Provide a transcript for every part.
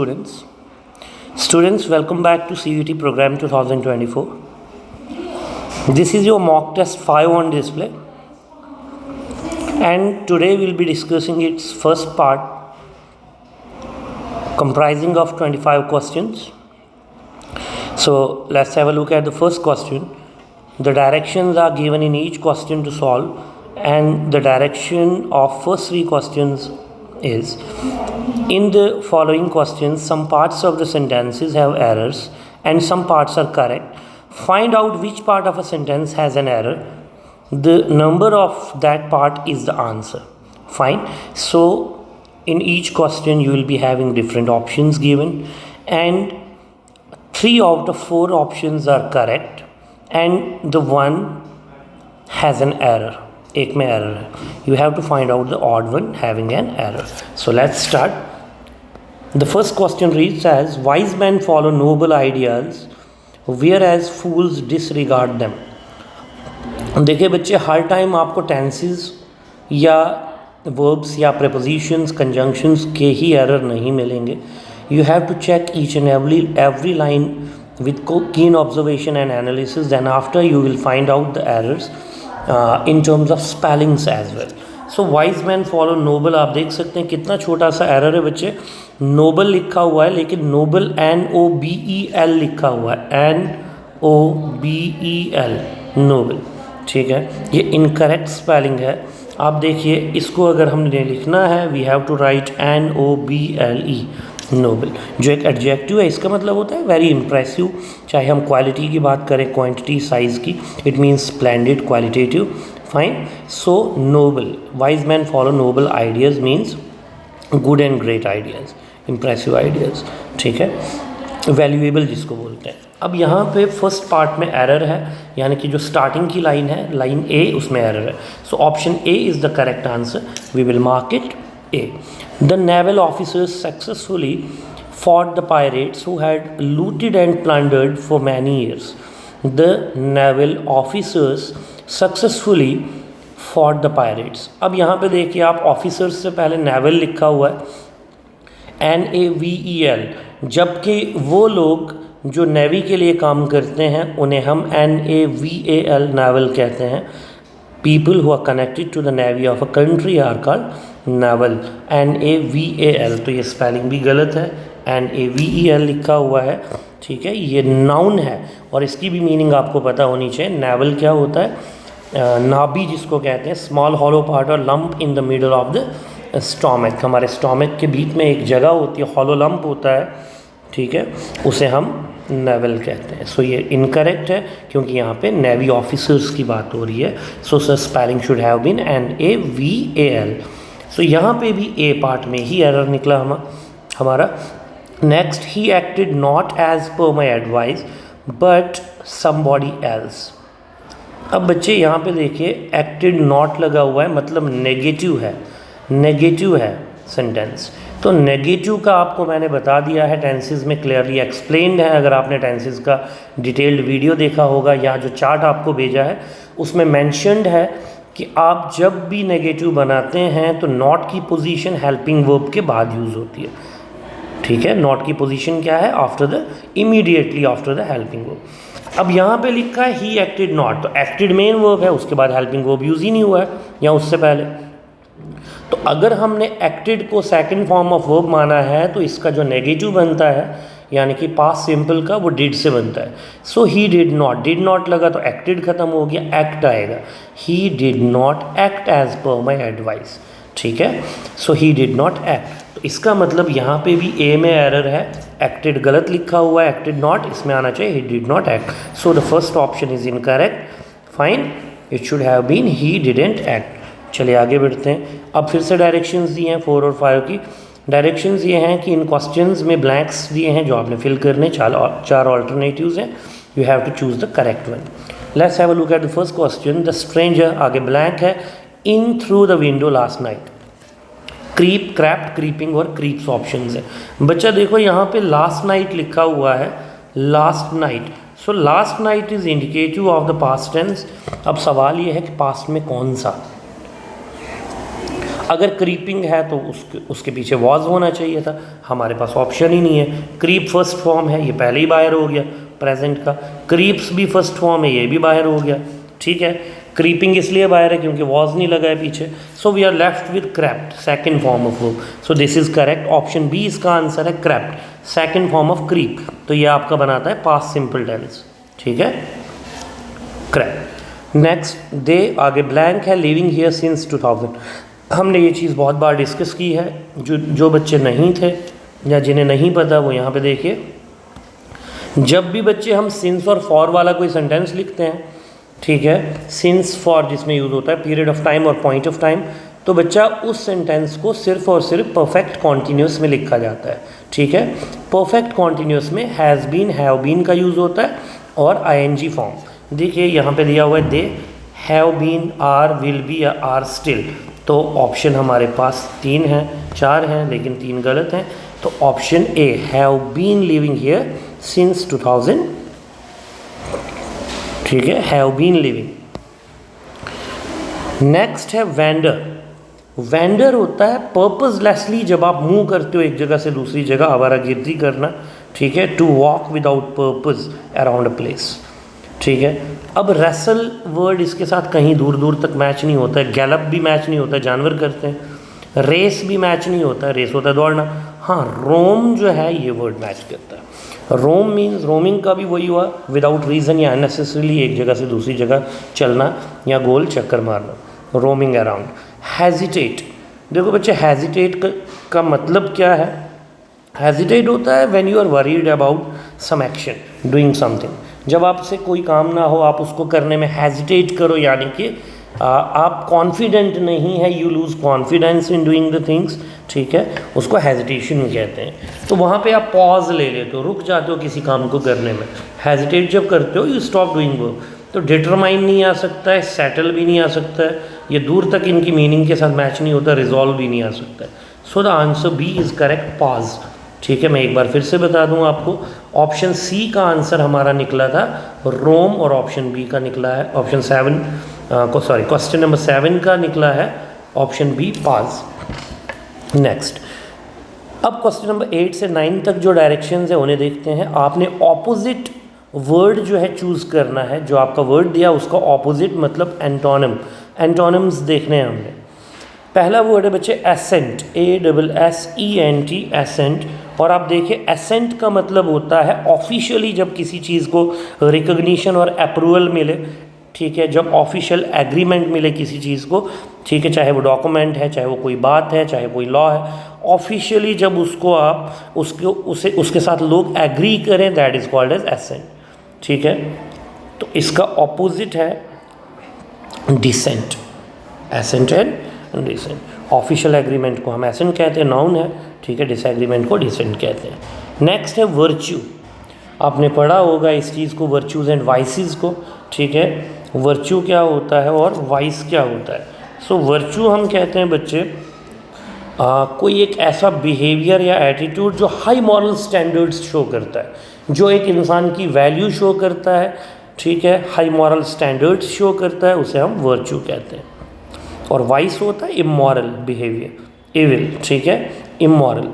Students, welcome back to CUT program 2024. This is your mock test 5 on display, and today we'll be discussing its first part comprising of 25 questions. So let's have a look at the first question. The directions are given in each question to solve, and the direction of first 3 questions is: in the following questions, some parts of the sentences have errors and some parts are correct. Find out which part of a sentence has an error. The number of that part is the answer. Fine. So in each question you will be having different options given, and 3 out of 4 options are correct and the one has an error. एक में error है. You have to find out the odd one having an error. So let's start. The first question reads as: wise men follow noble ideas whereas fools disregard them. देखिए बच्चे, हर time आपको tenses या verbs या prepositions, conjunctions के ही error नहीं मिलेंगे. You have to check each and every line with keen observation and analysis. Then after you will find out the errors in terms of spellings as well. So wise men follow noble. आप देख सकते हैं कितना छोटा सा error है बच्चे. Nobel लिखा हुआ है लेकिन नोबल NOBEL लिखा हुआ है. NOBEL Nobel. ठीक है, ये इनकरेक्ट स्पेलिंग है. आप देखिए, इसको अगर हमने लिखना है we have to write NOBLE noble, जो एक एडजेक्टिव है. इसका मतलब होता है वेरी इंप्रेसिव. चाहे हम क्वालिटी की बात करें, क्वांटिटी, साइज़ की, it means splendid, qualitative. Fine. So noble, wise man follow noble ideas means good and great ideas, impressive ideas. ठीक है, वैल्यूएबल जिसको बोलते हैं. अब यहाँ पे फर्स्ट पार्ट में एरर है, यानी कि जो स्टार्टिंग की लाइन है, लाइन ए, उसमें एरर है. So option A is the correct answer. We will mark it A. The naval officers successfully fought the pirates who had looted and plundered for many years. The naval officers successfully fought the pirates. अब यहाँ पे देखिए, आप officers से पहले naval लिखा हुआ है NAVEL, जबकि वो लोग जो नेवी के लिए काम करते हैं उन्हें हम NAVAL naval कहते हैं. People who are connected to the navy of a country are called naval. NAVAL, तो ये स्पेलिंग भी गलत है. NAVEL लिखा हुआ है. ठीक है, ये नाउन है और इसकी भी मीनिंग आपको पता होनी चाहिए. नेवल क्या होता है? नाभि जिसको कहते हैं, स्मॉल हॉलो पार्ट और lump in the middle of the stomach. हमारे स्टोमक के बीच में एक जगह होती है, हॉलो लंप होता है. ठीक है, उसे हम नेवल कहते हैं. सो ये इनकरेक्ट है क्योंकि यहाँ पे नेवी ऑफिसर्स की बात हो रही है. So sir spelling should have been NAVAL. सो यहाँ पे भी ए पार्ट में ही एरर निकला हमारा. Next, he acted not as per my advice but somebody else. अब बच्चे यहाँ पे देखिए, एक्टेड नॉट लगा हुआ है, मतलब नेगेटिव है. नेगेटिव है सेंटेंस. तो नेगेटिव का आपको मैंने बता दिया है, टेंसेस में क्लियरली एक्सप्लेन्ड है. अगर आपने टेंसेस का डिटेल्ड वीडियो देखा होगा या जो चार्ट आपको भेजा है उसमें मेंशन्ड है कि आप जब भी नेगेटिव बनाते हैं तो नॉट की पोजीशन हेल्पिंग वर्ब के बाद यूज़ होती है. ठीक है, नॉट की पोजीशन क्या है? After the, immediately after the helping verb. अब यहाँ पे लिखा है ही एक्टेड नॉट, तो एक्टेड मेन वर्ब है, उसके बाद हेल्पिंग वर्ब यूज़ ही नहीं हुआ है या उससे पहले. तो अगर हमने एक्टेड को सेकंड फॉर्म ऑफ वर्ब माना है तो इसका जो नेगेटिव बनता है, यानी कि पास्ट सिंपल का, वो डिड से बनता है. सो ही डिड नॉट लगा तो एक्टेड खत्म हो गया, एक्ट आएगा. He did not act as per my advice. ठीक है, so he did not act. तो इसका मतलब यहाँ पे भी ए में एरर है, एक्टेड गलत लिखा हुआ है, एक्टेड नॉट इसमें आना चाहिए he did not act. So the first option is incorrect. Fine, it should have been he didn't act. चलिए आगे बढ़ते हैं. अब फिर से डायरेक्शंस दिए हैं 4 और 5 की. डायरेक्शंस ये हैं कि इन क्वेश्चंस में ब्लैंक्स दिए हैं जो आपने फिल करने, 4 ऑल्टरनेटिव्स हैं. You have to choose the correct one. Let's have a look at the first question. The stranger, आगे ब्लैंक है, in through the window last night. Creep, crept, creeping और क्रीप्स ऑप्शन है. बच्चा देखो यहाँ पे लास्ट नाइट लिखा हुआ है, last night. So last night is indicative of the past tense. अब सवाल ये है कि पास्ट में कौन सा. अगर क्रीपिंग है तो उसके पीछे वॉज होना चाहिए था, हमारे पास ऑप्शन ही नहीं है। क्रीप फर्स्ट फॉर्म है, ये पहले ही बाहर हो गया प्रेजेंट का। क्रीप्स भी फर्स्ट फॉर्म है, ये भी बाहर हो गया, ठीक है। क्रीपिंग इसलिए बाहर है क्योंकि वॉज नहीं लगा है पीछे। So we are left with crept, second form of verb. So this is correct, option B इसका आंसर है crept, second form of creep. तो ये आपका बनाता है पास्ट सिंपल टेंस, ठीक है, क्रैप्ड। नेक्स्ट दे, आगे ब्लैंक है, लिविंग हियर सिंस 2000। हमने ये चीज़ बहुत बार डिस्कस की है, जो बच्चे नहीं थे या जिन्हें नहीं पता वो यहाँ पे देखिए। जब भी बच्चे हम सिंस और फॉर वाला कोई सेंटेंस लिखते हैं, ठीक है, सिंस फॉर जिसमें यूज़ होता है पीरियड ऑफ टाइम और पॉइंट ऑफ टाइम, तो बच्चा उस सेंटेंस को सिर्फ और सिर्फ परफेक्ट कॉन्टीन्यूस में लिखा जाता है, ठीक है। परफेक्ट कॉन्टीन्यूस में हैज़ बीन, हैव बीन का यूज़ होता है और आईएनजी फॉर्म। देखिए यहाँ पे दिया हुआ है they, have been, are, will be या आर स्टिल। तो ऑप्शन हमारे पास 3 हैं, 4 हैं, लेकिन 3 गलत हैं। तो option A, have been living here since 2000, ठीक है, हैव बीन लिविंग। नेक्स्ट है वेंडर। वेंडर होता है पर्पसलेसली, जब आप मूव करते हो एक जगह से दूसरी जगह, आवारागर्दी करना, ठीक है, to walk without purpose around a place, ठीक है। अब रेसल वर्ड इसके साथ कहीं दूर दूर तक मैच नहीं होता है, गैलप भी मैच नहीं होता है, जानवर करते हैं, रेस भी मैच नहीं होता है, रेस होता है दौड़ना। हाँ, रोम जो है ये वर्ड मैच करता है। रोम मीन्स, रोमिंग का भी वही हुआ, विदाउट रीज़न या अननेसेसरीली एक जगह से दूसरी जगह चलना या गोल चक्कर मारना, रोमिंग अराउंड। हेजिटेट, देखो बच्चे हेजिटेट का मतलब क्या है। हेजिटेट होता है when you are worried about some action, doing something. जब आपसे कोई काम ना हो, आप उसको करने में हेजिटेट करो, यानी कि आप कॉन्फिडेंट नहीं है, you lose confidence in doing the things, ठीक है, उसको हेजिटेशन कहते हैं। तो वहाँ पे आप पॉज ले लेते हो, रुक जाते हो किसी काम को करने में। हेजिटेट जब करते हो, यू स्टॉप डूइंग वर्क। तो डिटरमाइन नहीं आ सकता है, सेटल भी नहीं आ सकता है, ये दूर तक इनकी मीनिंग के साथ मैच नहीं होता, रिजॉल्व भी नहीं आ सकता है। So the answer B is correct, pause, ठीक है। मैं एक बार फिर से बता दूं आपको, ऑप्शन सी का आंसर हमारा निकला था रोम, और ऑप्शन बी का निकला है, ऑप्शन 7 क्वेश्चन नंबर 7 का निकला है ऑप्शन बी, पॉज। नेक्स्ट, अब क्वेश्चन नंबर 8 से 9 तक जो डायरेक्शंस है उन्हें देखते हैं। आपने ऑपोजिट वर्ड जो है चूज़ करना है, जो आपका वर्ड दिया उसका ऑपोजिट मतलब एंटोनिम, एंटोनिम्स देखने हैं हमने। पहला वर्ड है बच्चे एसेंट, ASSENT, एसेंट। और आप देखिए एसेंट का मतलब होता है ऑफिशियली जब किसी चीज़ को रिकग्निशन और अप्रूवल मिले, ठीक है, जब ऑफिशियल एग्रीमेंट मिले किसी चीज़ को, ठीक है, चाहे वो डॉक्यूमेंट है, चाहे वो कोई बात है, चाहे कोई लॉ है, ऑफिशियली जब उसको आप उसके साथ लोग एग्री करें, that is called as assent, ठीक है। तो इसका ऑपोजिट है dissent, assent and dissent. Official agreement को हम एसेंट कहते हैं, नाउन है, ठीक है, डिसएग्रीमेंट को डिसेंट कहते हैं। नेक्स्ट है वर्च्यू। आपने पढ़ा होगा इस चीज़ को, वर्च्यूज़ एंड वाइसेस को, ठीक है। वर्च्यू क्या होता है और वाइस क्या होता है। सो वर्च्यू हम कहते हैं बच्चे कोई एक ऐसा बिहेवियर या एटीट्यूड जो हाई मॉरल स्टैंडर्ड्स शो करता है, जो एक इंसान की वैल्यू शो करता है, ठीक है, हाई मॉरल स्टैंडर्ड्स शो करता है, उसे हम वर्च्यू कहते हैं। और वाइस होता है इमोरल बिहेवियर, इविल, ठीक है, इमोरल।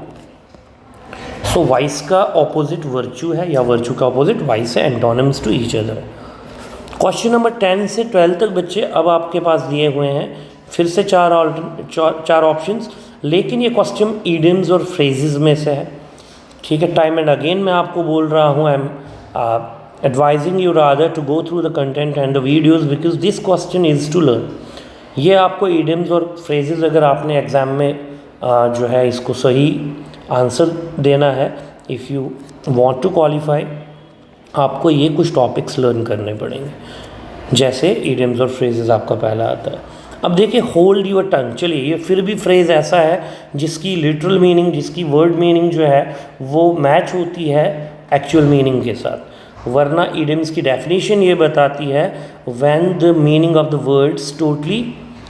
सो वाइस का ऑपोजिट वर्च्यू है, या वर्च्यू का ऑपोजिट वाइस है, antonyms to each other. Question number 10 से 12 तक बच्चे अब आपके पास दिए हुए हैं, फिर से चार ऑप्शंस, लेकिन ये क्वेश्चन ईडियम्स और फ्रेजेस में से है, ठीक है। टाइम एंड अगेन मैं आपको बोल रहा हूँ, I am advising you rather to go through the content and the videos because this question is to learn. ये आपको ईडियम्स और फ्रेजेस, अगर आपने एग्ज़ाम में जो है इसको सही आंसर देना है, if you want to qualify, आपको ये कुछ टॉपिक्स लर्न करने पड़ेंगे, जैसे ईडियम्स और फ्रेजेस आपका पहला आता है। अब देखिए होल्ड यूर टंग, चलिए ये फिर भी फ्रेज़ ऐसा है जिसकी लिटरल मीनिंग, जिसकी वर्ड मीनिंग जो है वो मैच होती है एक्चुअल मीनिंग के साथ, वरना ईडियम्स की डेफिनेशन ये बताती है when the meaning of the words totally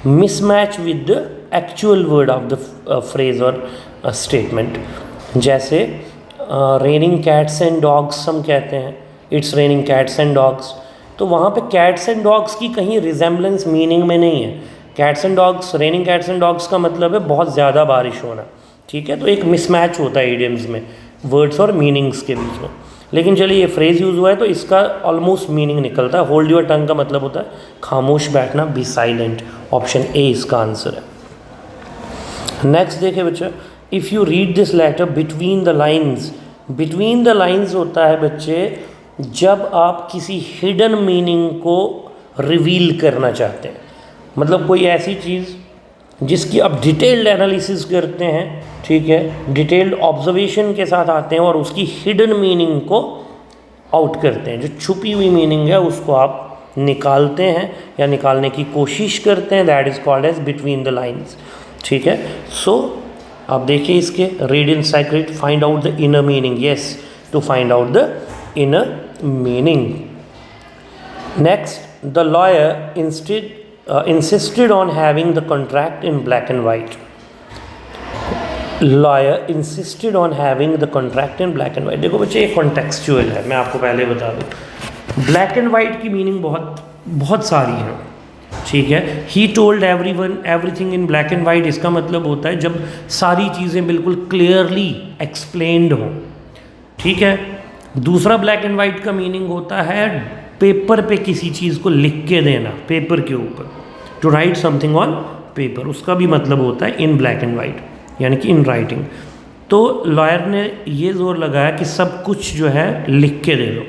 mismatch with the actual word of the phrase और स्टेटमेंट। जैसे रेनिंग कैट्स एंड डॉग्स हम कहते हैं, it's raining cats and dogs, तो वहाँ पे कैट्स एंड डॉग्स की कहीं रिजेम्बलेंस मीनिंग में नहीं है, cats and dogs, raining cats and dogs का मतलब है बहुत ज़्यादा बारिश होना, ठीक है। तो एक मिसमैच होता है इडियम्स में वर्ड्स और मीनिंग्स के बीच में। लेकिन चलिए ये फ्रेज़ यूज़ हुआ है तो इसका ऑलमोस्ट मीनिंग निकलता है। होल्ड योर टंग का मतलब होता है खामोश बैठना, बी साइलेंट। ऑप्शन ए इसका आंसर है। नेक्स्ट देखिए बच्चा, if you read this letter between the lines. Between the lines होता है बच्चे जब आप किसी हिडन मीनिंग को रिवील करना चाहते हैं, मतलब कोई ऐसी चीज़ जिसकी आप डिटेल्ड एनालिसिस करते हैं, ठीक है, डिटेल्ड ऑब्जर्वेशन के साथ आते हैं और उसकी हिडन मीनिंग को आउट करते हैं। जो छुपी हुई मीनिंग है उसको आप निकालते हैं या निकालने की कोशिश करते हैं, that is called as between the lines, ठीक है। सो आप देखिए इसके, read in secret, find out the inner meaning, yes, to find out the inner meaning. Next, the lawyer insisted on having the contract in black and white. Lawyer insisted on having the contract in black and white. देखो बच्चे ये contextual है, मैं आपको पहले बता दूँ। black and white की मीनिंग बहुत सारी है, ठीक है। He told everyone everything in black and white, इसका मतलब होता है जब सारी चीज़ें बिल्कुल clearly explained हों, ठीक है। दूसरा black and white का मीनिंग होता है पेपर पे किसी चीज़ को लिख के देना, पेपर के ऊपर, to write something on paper, उसका भी मतलब होता है इन ब्लैक एंड वाइट, यानी कि इन राइटिंग। तो लॉयर ने ये जोर लगाया कि सब कुछ जो है लिख के दे दो।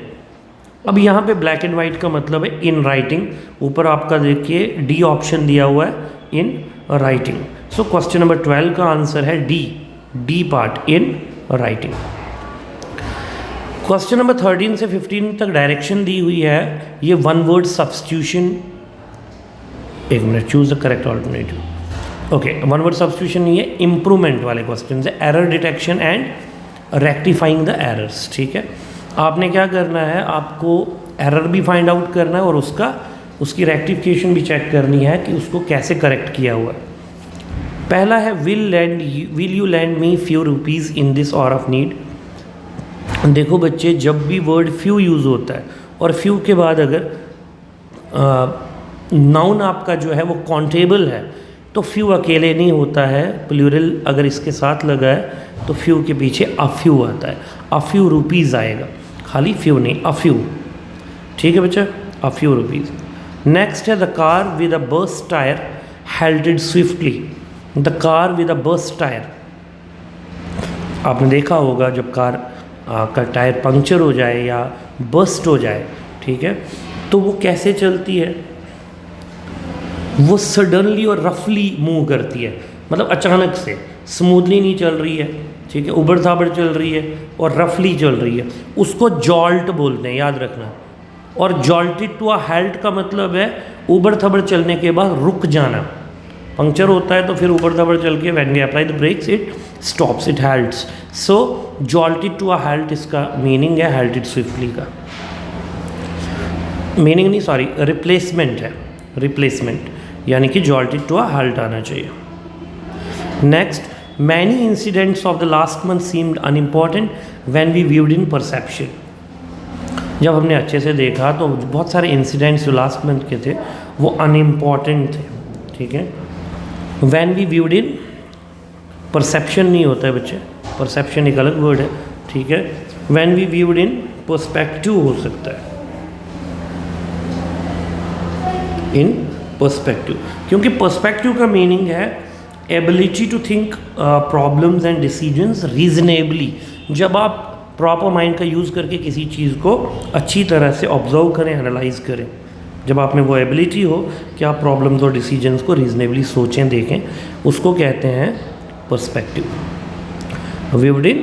अब यहाँ पे ब्लैक एंड वाइट का मतलब है इन राइटिंग, ऊपर आपका देखिए डी ऑप्शन दिया हुआ है in writing. So question number 12 का आंसर है D part, in writing. Question number 13 से 15 तक डायरेक्शन दी हुई है, ये वन वर्ड सब्स्टिट्यूशन, एक minute, choose the correct alternative. Okay, one word substitution नहीं है, इम्प्रूवमेंट वाले क्वेश्चन है, error detection and rectifying the errors, ठीक है। आपने क्या करना है, आपको एरर भी फाइंड आउट करना है और उसकी रेक्टिफिकेशन भी चेक करनी है कि उसको कैसे करेक्ट किया हुआ है। पहला है will you land me few rupees in this hour of need. देखो बच्चे, जब भी वर्ड फ्यू यूज़ होता है और फ्यू के बाद अगर नाउन आपका जो है वो काउंटेबल है तो फ्यू अकेले नहीं होता है, प्लूरल अगर इसके साथ लगा है तो फ्यू के पीछे अफ्यू आता है, अफ्यू रुपीज़ आएगा, खाली फ्यू नहीं, अफ्यू, ठीक है बच्चा, अफ्यू रुपीज़। नेक्स्ट है the car with a burst tyre halted swiftly. The car with a burst tyre, आपने देखा होगा जब कार का टायर पंक्चर हो जाए या बस्ट हो जाए, ठीक है, तो वो कैसे चलती है, वो सडनली और रफली मूव करती है, मतलब अचानक से, स्मूथली नहीं चल रही है, ठीक है, उबड़ खाबड़ चल रही है और रफली चल रही है, उसको जॉल्ट बोलते हैं, याद रखना। और जॉल्टेड टू अ हेल्ट का मतलब है उबड़ खाबड़ चलने के बाद रुक जाना, पंक्चर होता है तो फिर ऊपर खाबड़ चल के when we apply the brakes it stops, it halts. So jolted to a halt इसका मीनिंग है, हेल्टेड स्विफ्टली का मीनिंग नहीं, सॉरी, रिप्लेसमेंट है, रिप्लेसमेंट, यानी कि जॉल्टेड टू अ हेल्ट आना चाहिए। Next, many incidents of the last month seemed unimportant when we viewed in perception. जब हमने अच्छे से देखा तो बहुत सारे इंसिडेंट्स जो लास्ट मंथ के थे वो अनइम्पॉर्टेंट थे, ठीक है। When we viewed in perception नहीं होता है बच्चे, परसेप्शन एक अलग वर्ड है, ठीक है। When we viewed in perspective हो सकता है, इन पर्सपेक्टिव, क्योंकि पर्सपेक्टिव का मीनिंग है ability to think problems and decisions reasonably. जब आप प्रॉपर माइंड का यूज़ करके किसी चीज़ को अच्छी तरह से ऑब्जर्व करें, एनालाइज करें, जब आप में वो एबिलिटी हो कि आप प्रॉब्लम्स और डिसीजंस को रीजनेबली सोचें, देखें, उसको कहते हैं पर्सपेक्टिव। व्यूड इन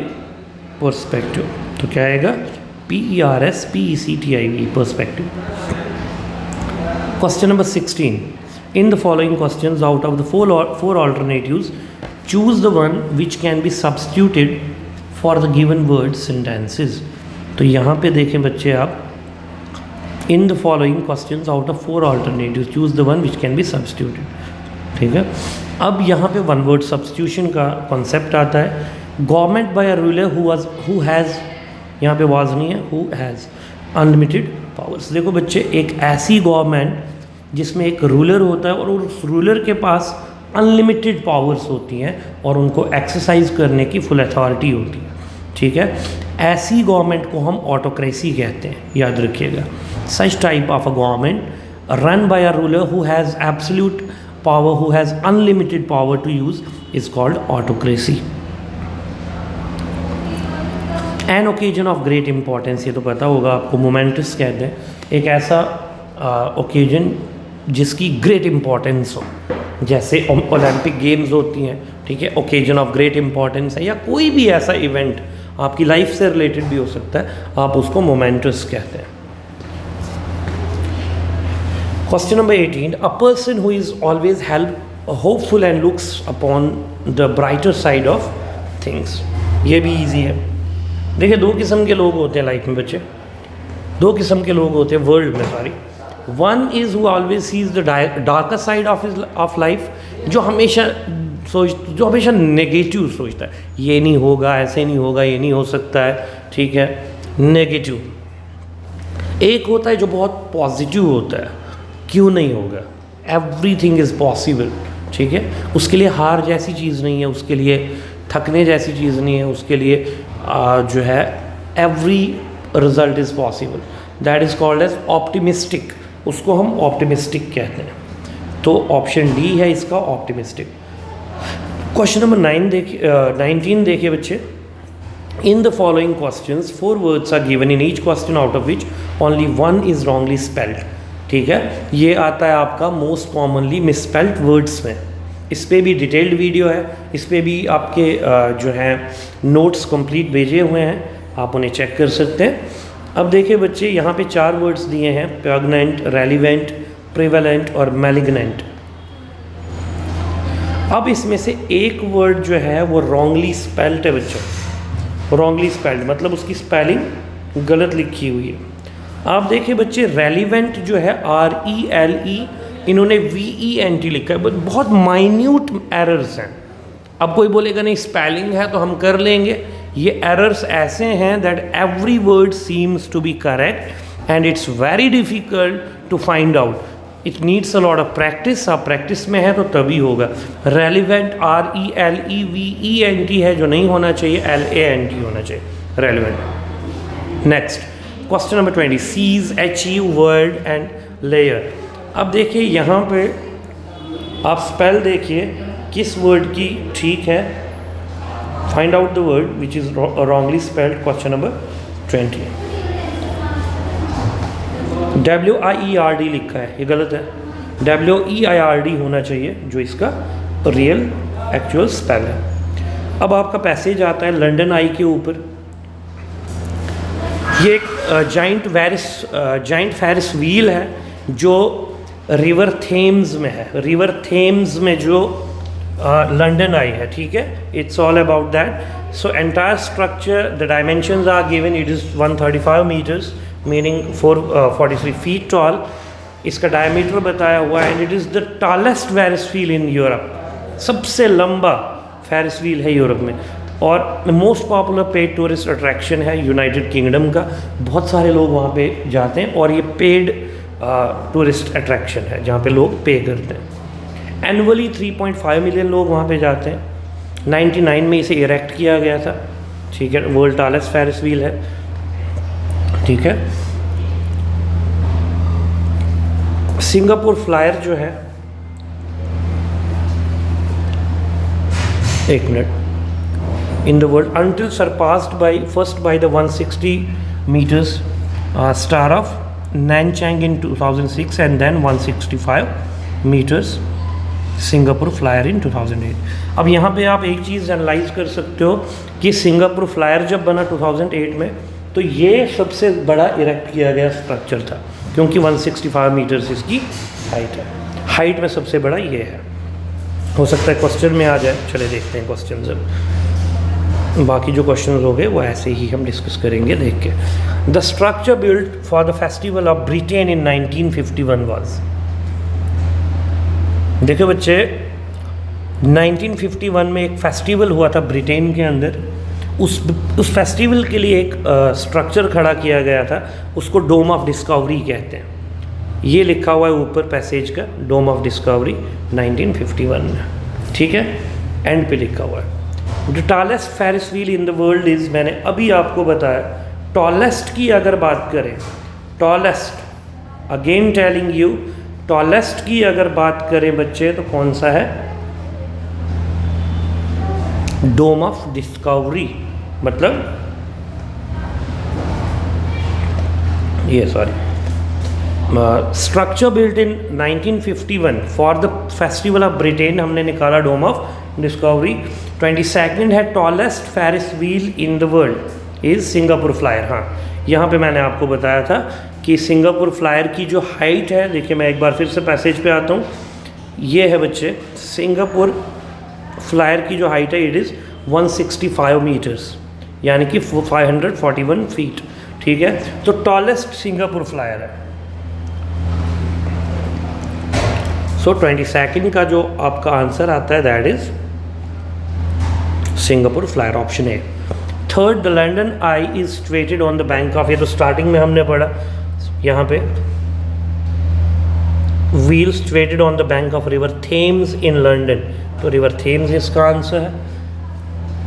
पर्सपेक्टिव, तो क्या आएगा, PERSPECTIV, perspective. Question number 16. In the following questions, out of the four alternatives, choose the one which can be substituted for the given word sentences. तो यहाँ पे देखें बच्चे आप, in the following questions, out of four alternatives, choose the one which can be substituted. ठीक है, अब यहाँ पे वन वर्ड सब्स्टिट्यूशन का कॉन्सेप्ट आता है। Government by a ruler who has, यहाँ पे वाज नहीं है, हु हैज़ अनलिमिटेड पावर्स। देखो बच्चे, एक ऐसी गवर्नमेंट जिसमें एक रूलर होता है और उस रूलर के पास अनलिमिटेड पावर्स होती हैं और उनको एक्सरसाइज करने की फुल अथॉरिटी होती है, ठीक है। ऐसी गवर्नमेंट को हम ऑटोक्रेसी कहते हैं, याद रखिएगा। Such type of a government run by a ruler who has absolute power, who has unlimited power to use is called autocracy. An occasion of great importance, ये तो पता होगा आपको, मोमेंटस कहते हैं एक ऐसा ओकेजन जिसकी ग्रेट इंपॉर्टेंस हो, जैसे ओलंपिक गेम्स होती हैं, ठीक है, ओकेजन ऑफ ग्रेट इंपॉर्टेंस है, या कोई भी ऐसा इवेंट आपकी लाइफ से रिलेटेड भी हो सकता है, आप उसको मोमेंटस कहते हैं। Question number 18, a person who is always hopeful and looks upon the brighter side of things. ये भी ईजी है। देखिए, दो किस्म के लोग होते हैं लाइफ में बच्चे, दो किस्म के लोग होते हैं वर्ल्ड में, sorry. One is who always sees the darker side of life, जो हमेशा नेगेटिव सोचता है, ये नहीं होगा, ऐसे नहीं होगा, ये नहीं हो सकता है, ठीक है, नेगेटिव। एक होता है जो बहुत पॉजिटिव होता है, क्यों नहीं होगा, एवरीथिंग इज़ पॉसिबल, ठीक है। उसके लिए हार जैसी चीज़ नहीं है, उसके लिए थकने जैसी चीज़ नहीं है, उसके लिए जो है every result is possible, that is called as optimistic, उसको हम ऑप्टिमिस्टिक कहते हैं। तो ऑप्शन डी है इसका, ऑप्टिमिस्टिक। क्वेश्चन नंबर 19 देखिए बच्चे, in the following questions 4 words are given in each question out of which only 1 is wrongly spelled, ठीक है। ये आता है आपका मोस्ट कॉमनली मिसस्पेल्ड वर्ड्स में। इस पर भी डिटेल्ड वीडियो है, इस पर भी आपके जो हैं नोट्स कंप्लीट भेजे हुए हैं, आप उन्हें चेक कर सकते हैं। अब देखिए बच्चे, यहाँ पे 4 वर्ड्स दिए हैं, प्रेग्नेंट, रेलिवेंट, प्रिवेलेंट और मैलिग्नेंट। अब इसमें से एक वर्ड जो है वो रॉन्गली स्पेल्ड है बच्चों, रॉन्गली स्पेल्ड मतलब उसकी स्पेलिंग गलत लिखी हुई है। आप देखिए बच्चे, रेलिवेंट जो है RELE, इन्होंने VENT लिखा है, बहुत माइन्यूट एरर्स हैं। अब कोई बोलेगा नहीं स्पेलिंग है तो हम कर लेंगे, ये एरर्स ऐसे हैं that every word seems to be correct and it's very difficult to find out, it needs a lot of practice. आप प्रैक्टिस में है तो तभी होगा। रेलिवेंट RELE VENT है जो नहीं होना चाहिए, LANT होना चाहिए, relevant. Next question number 20, seize, achieve, weird and layer. अब देखिए यहाँ पे आप स्पेल देखिए किस वर्ड की ठीक है, find out the word which is wrongly spelled. Question number 20, WIERD लिखा है, ये गलत है, WEIRD होना चाहिए जो इसका रियल एक्चुअल स्पेल है। अब आपका पैसेज आता है लंदन आई के ऊपर। ये एक जाइंट फेरिस व्हील है जो रिवर थेम्स में है, रिवर थेम्स में जो लंदन आई है, ठीक है। It's all about that. So entire structure, the dimensions are given, it is 135 metres meaning 443 feet tall. इसका डायमीटर बताया हुआ है and it is the tallest Ferris wheel in Europe, सबसे लंबा फेरिस व्हील है यूरोप में। और most popular paid tourist attraction है यूनाइटेड किंगडम का, बहुत सारे लोग वहाँ पे जाते हैं और ये पेड टूरिस्ट अट्रैक्शन है जहाँ पे लोग पे करते हैं। एनुअली 3.5 मिलियन लोग वहाँ पे जाते हैं। 99 में इसे इरेक्ट किया गया था, ठीक है। वर्ल्ड टॉलेस्ट फेरिस व्हील है, ठीक है। सिंगापुर फ्लायर जो है, एक minute, in the world until surpassed by the 160 meters star of Nanchang in 2006 and then 165 meters Singapore flyer in 2008। अब यहाँ पे आप एक चीज़ एनालाइज कर सकते हो कि सिंगापुर फ्लायर जब बना 2008 में तो ये सबसे बड़ा इरेक्ट किया गया स्ट्रक्चर था, क्योंकि 165 मीटर्स इसकी हाइट है, हाइट में सबसे बड़ा ये है। हो सकता है क्वेश्चन में आ जाए, चले देखते हैं क्वेश्चन। जब बाकी जो क्वेश्चन हो गए वो ऐसे ही हम डिस्कस करेंगे देख के। The structure built for the Festival of Britain in 1951 was. देखो बच्चे, 1951 में एक फेस्टिवल हुआ था ब्रिटेन के अंदर। उस फेस्टिवल के लिए एक स्ट्रक्चर खड़ा किया गया था, उसको डोम ऑफ डिस्कवरी कहते हैं। ये लिखा हुआ है ऊपर पैसेज का, डोम ऑफ डिस्कवरी 1951 में, ठीक है, एंड पे लिखा हुआ है। The tallest Ferris wheel in the world is, मैंने अभी आपको बताया, टॉलेस्ट की अगर बात करें, tallest, again telling you, tallest की अगर बात करें बच्चे तो कौन सा है, डोम ऑफ डिस्कवरी, मतलब ये sorry, structure built in 1951 for the Festival of Britain, हमने निकाला डोम ऑफ डिस्कवरी। 22nd है tallest Ferris wheel in the world is Singapore Flyer. हाँ, यहाँ पे मैंने आपको बताया था कि सिंगापुर फ्लायर की जो हाइट है, देखिए मैं एक बार फिर से पैसेज पे आता हूँ, ये है बच्चे सिंगापुर फ्लायर की जो हाइट है, इट इज़ 165 मीटर्स, यानी कि 541 फीट, ठीक है। तो टॉलेस्ट सिंगापुर फ्लायर है। सो 22nd का जो आपका आंसर आता है that is Singapore Flyer, option A. Third, the London Eye is situated on the bank of, ये तो स्टार्टिंग में हमने पढ़ा, यहाँ पे wheel situated on the bank of river Thames in London, तो रिवर थेम्स इसका आंसर है।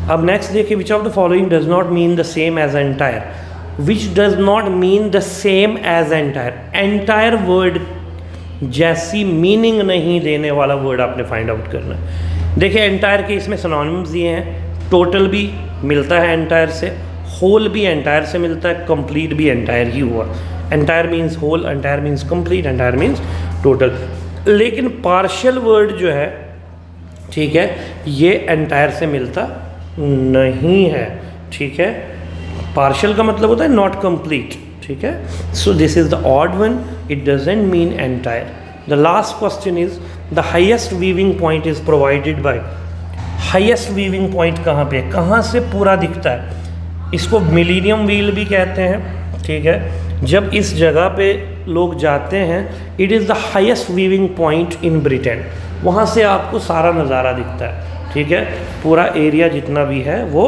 अब नेक्स्ट देखिए, which of the following does not mean the same as entire, which does not mean the same as entire, entire word जैसी meaning नहीं देने वाला word आपने फाइंड आउट करना है। देखिए एंटायर के इसमें सिनोनिम्स दिए हैं, टोटल भी मिलता है एंटायर से, होल भी एंटायर से मिलता है, कंप्लीट भी एंटायर ही हुआ। Entire means whole, entire means complete, entire means total. लेकिन पार्शियल वर्ड जो है, ठीक है, ये एंटायर से मिलता नहीं है, ठीक है। पार्शियल का मतलब होता है नॉट कंप्लीट, ठीक है। सो this is the odd one, it doesn't mean entire. The last question is the highest weaving point is provided by, highest weaving point कहाँ पे, कहाँ से पूरा दिखता है, इसको मिलीनियम व्हील भी कहते हैं, ठीक है। जब इस जगह पे लोग जाते हैं, it is the highest weaving point in Britain, वहाँ से आपको सारा नज़ारा दिखता है, ठीक है, पूरा एरिया जितना भी है वो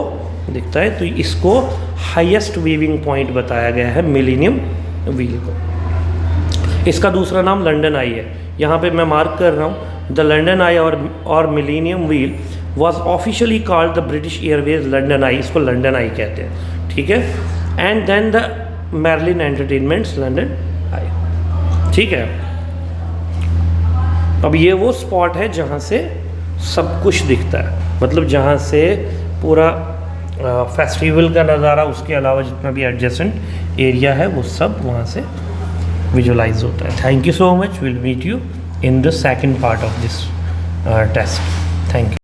दिखता है। तो इसको हाईएस्ट वीविंग पॉइंट बताया गया है मिलीनियम व्हील को। इसका दूसरा नाम लंदन आई है, यहाँ पे मैं मार्क कर रहा हूँ, द लंदन आई और millennium wheel was officially called the British Airways London Eye, इसको लंदन आई कहते हैं, ठीक है। And then the Merlin Entertainments London Eye, ठीक है। अब ये वो स्पॉट है जहाँ से सब कुछ दिखता है, मतलब जहाँ से पूरा फेस्टिवल का नज़ारा, उसके अलावा जितना भी एडजेसेंट एरिया है वो सब वहाँ से विजुलाइज होता है। Thank you so much, will meet you in the second part of this test. Thank you.